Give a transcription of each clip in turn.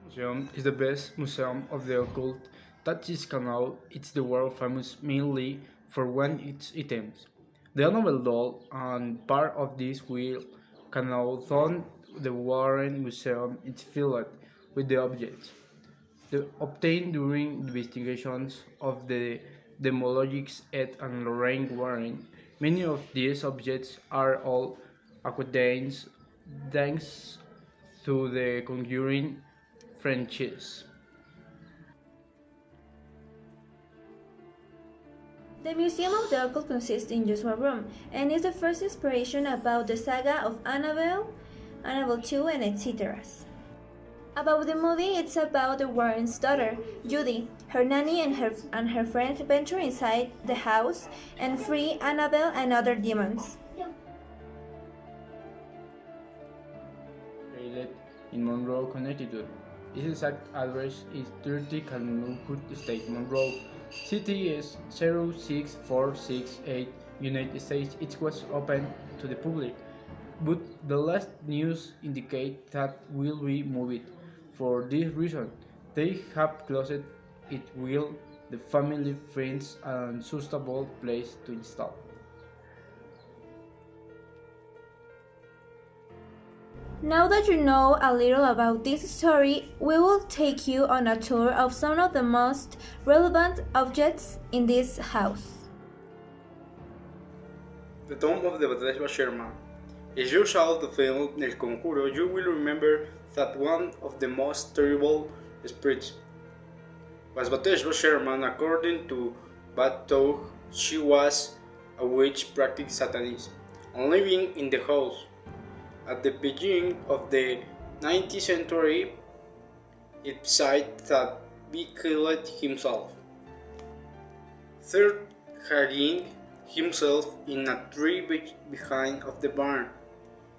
Museum is the best museum of the occult that is canal. It's the world famous mainly for one its items. The Annabelle doll and part of this wheel canal found the Warren Museum is filled with the objects obtained during investigations of the demologists Ed and Lorraine Warren. Many of these objects are all acquaintances thanks to the Conjuring franchise. The Museum of the Occult consists in just one room, and is the first inspiration about the saga of Annabelle, Annabelle 2, and etc. About the movie, it's about the Warren's daughter, Judy, her nanny, and her friends venture inside the house and free Annabelle and other demons. Located in Monroe, Connecticut. Its exact address is 30 Connecticut State, Monroe. City is 06468, United States. It was open to the public, but the last news indicate that will be moved. For this reason, they have closed it will the family, friends, and suitable place to install. Now that you know a little about this story, we will take you on a tour of some of the most relevant objects in this house. The tomb of the Bethesda Sherman. If you saw the film El Conjuro, you will remember that one of the most terrible spirits was Bethesda Sherman. According to Bad she was a witch practicing Satanism and living in the house. At the beginning of the 19th century, it said that he killed himself. Third, hanging himself in a tree behind of the barn.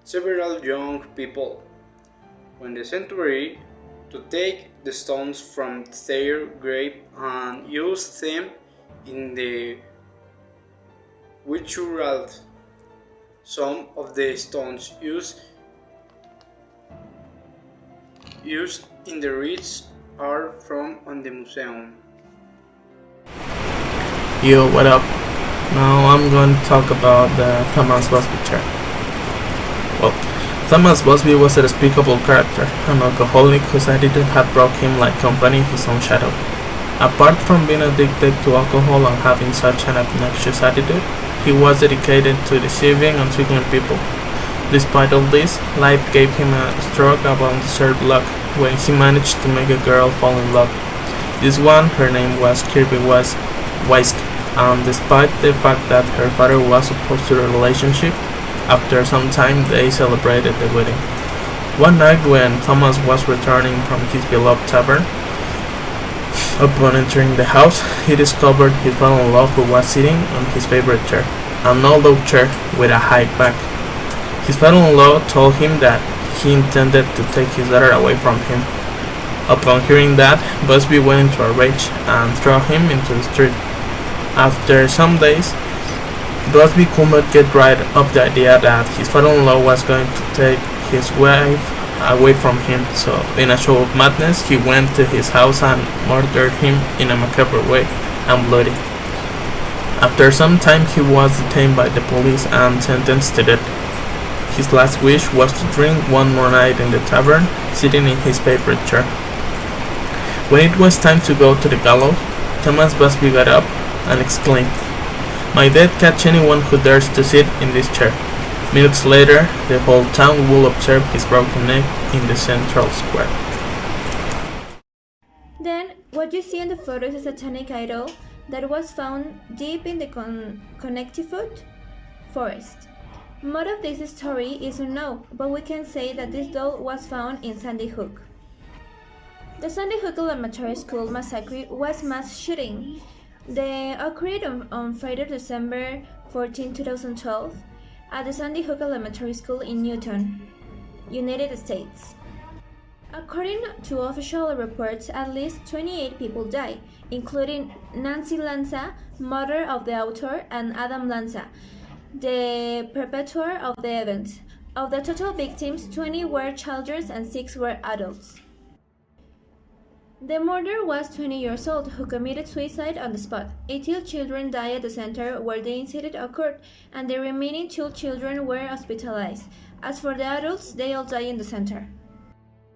Several young people went the century to take the stones from their grave and use them in the ritual. Some of the stones used in the rites are from on the museum. Yo, what up? Now I'm going to talk about the Thomas Busby chair. Well, Thomas Busby was a despicable character, an alcoholic whose attitude had brought him like company his own shadow. Apart from being addicted to alcohol and having such an obnoxious attitude, he was dedicated to deceiving and tricking people. Despite all this, life gave him a stroke of undeserved luck when he managed to make a girl fall in love. This one, her name was Kirby Weisk, and despite the fact that her father was opposed to the relationship, after some time they celebrated the wedding. One night when Thomas was returning from his beloved tavern, upon entering the house, he discovered his father-in-law who was sitting on his favorite chair, an old oak chair with a high back. His father-in-law told him that he intended to take his daughter away from him. Upon hearing that, Busby went into a rage and threw him into the street. After some days, Busby could not get rid of the idea that his father-in-law was going to take his wife away from him, so in a show of madness he went to his house and murdered him in a macabre way and bloody. After some time he was detained by the police and sentenced to death. His last wish was to drink one more night in the tavern, sitting in his favorite chair. When it was time to go to the gallows, Thomas Busby got up and exclaimed, "My death catch anyone who dares to sit in this chair." Minutes later, the whole town will observe his broken neck in the central square. Then, what you see in the photo is a satanic idol that was found deep in the Connecticut forest. More of this story is unknown, but we can say that this doll was found in Sandy Hook. The Sandy Hook Elementary School massacre was mass shooting. They occurred on Friday, December 14, 2012, at the Sandy Hook Elementary School in Newton, United States. According to official reports, at least 28 people died, including Nancy Lanza, mother of the author, and Adam Lanza, the perpetrator of the event. Of the total victims, 20 were children and 6 were adults. The murderer was 20 years old, who committed suicide on the spot. 18 children died at the center where the incident occurred, and the remaining 2 children were hospitalized. As for the adults, they all died in the center.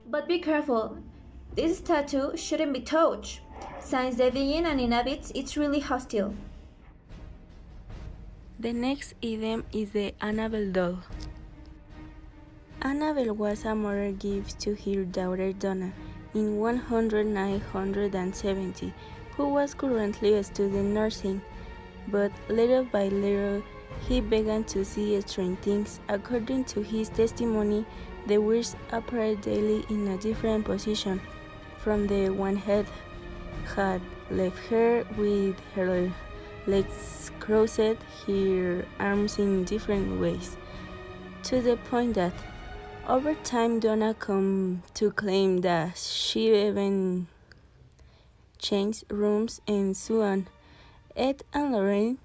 But be careful, this statue shouldn't be touched, since the being and inhabits it's really hostile. The next item is the Annabelle doll. Annabelle was a mother gift to her daughter Donna in 1970, who was currently studying nursing, but little by little he began to see strange things. According to his testimony, the witch appeared daily in a different position. From the one head had left her with her legs crossed, her arms in different ways, to the point that over time Donna come to claim that she even changed rooms and so on. Ed and Lorraine,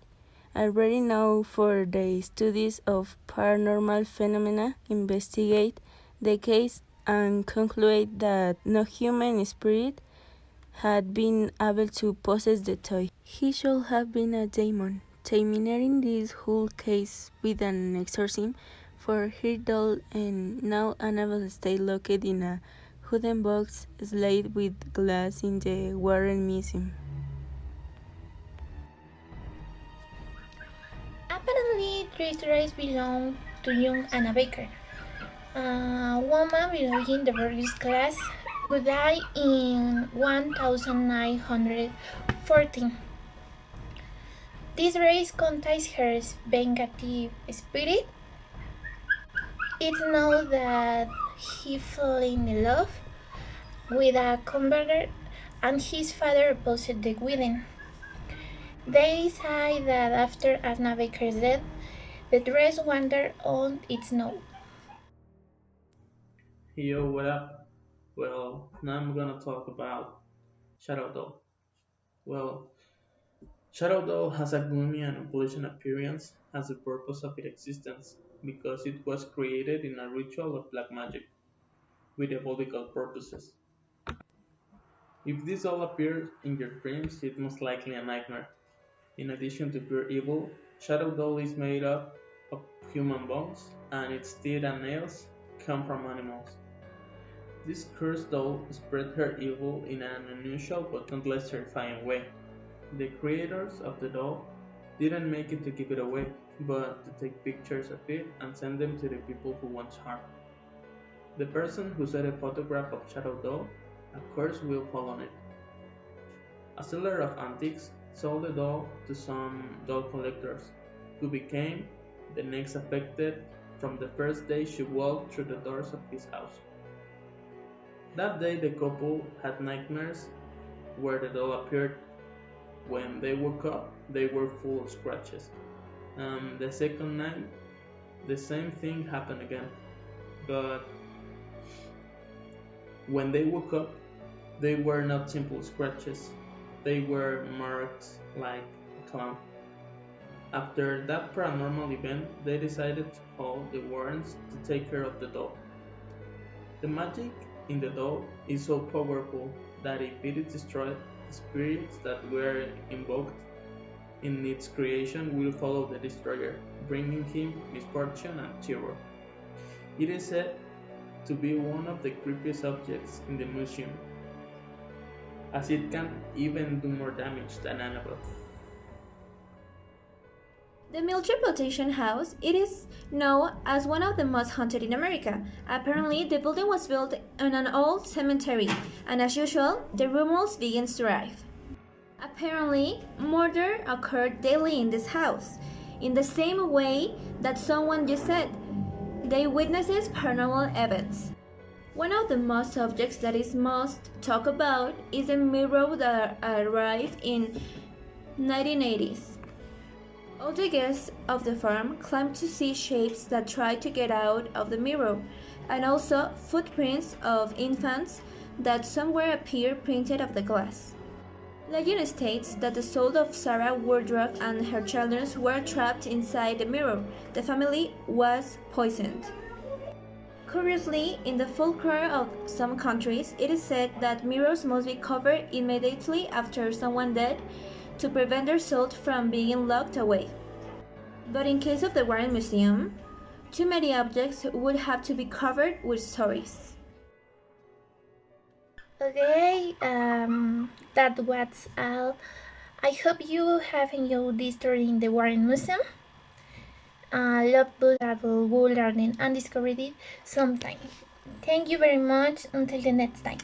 already known for their studies of paranormal phenomena, investigate the case and conclude that no human spirit had been able to possess the toy. He should have been a demon, terminating this whole case with an exorcism for her doll, and now Annabelle stays locked in a wooden box slate with glass in the Warren Museum. Apparently, these stories belong to young Anna Baker, a woman belonging to the Burgess class who died in 1914. This race contains her vindictive spirit. It's known that he fell in love with a converter and his father opposed the wedding. They say that after Anna Baker's death, the dress wandered on its own. Yo, what up? Well, now I'm gonna talk about Shadow Doll. Well, Shadow Doll has a gloomy and unpleasant appearance as the purpose of its existence, because it was created in a ritual of black magic, with diabolical purposes. If this doll appears in your dreams, it's most likely a nightmare. In addition to pure evil, Shadow Doll is made up of human bones, and its teeth and nails come from animals. This cursed doll spread her evil in an unusual but not less terrifying way. The creators of the doll didn't make it to give it away, but to take pictures of it and send them to the people who want harm. The person who saw a photograph of Shadow Doll, a curse will fall on it. A seller of antiques sold the doll to some doll collectors, who became the next affected from the first day she walked through the doors of his house. That day the couple had nightmares where the doll appeared. When they woke up, they were full of scratches. The second night, the same thing happened again. But when they woke up, they were not simple scratches. They were marks like a clown. After that paranormal event, they decided to call the Warrens to take care of the doll. The magic in the doll is so powerful that if it is destroyed, the spirits that were invoked in its creation will follow the destroyer, bringing him misfortune and terror. It is said to be one of the creepiest objects in the museum, as it can even do more damage than Annabelle. The Military Plantation House, it is known as one of the most haunted in America. Apparently, the building was built on an old cemetery, and as usual, the rumors begin to rise. Apparently, murder occurred daily in this house, in the same way that someone just said. They witnesses paranormal events. One of the most subjects that is most talked about is the mirror that arrived in 1980s. All the guests of the farm claim to see shapes that try to get out of the mirror, and also footprints of infants that somewhere appear printed on the glass. Legend states that the soul of Sarah Woodruff and her children were trapped inside the mirror. The family was poisoned. Curiously, in the folklore of some countries, it is said that mirrors must be covered immediately after someone dead to prevent their soul from being locked away. But in case of the Warren Museum, too many objects would have to be covered with stories. Okay, that was all. I hope you have enjoyed this story in the Warren Museum. Love books that will go learning and discover it sometime. Thank you very much. Until the next time.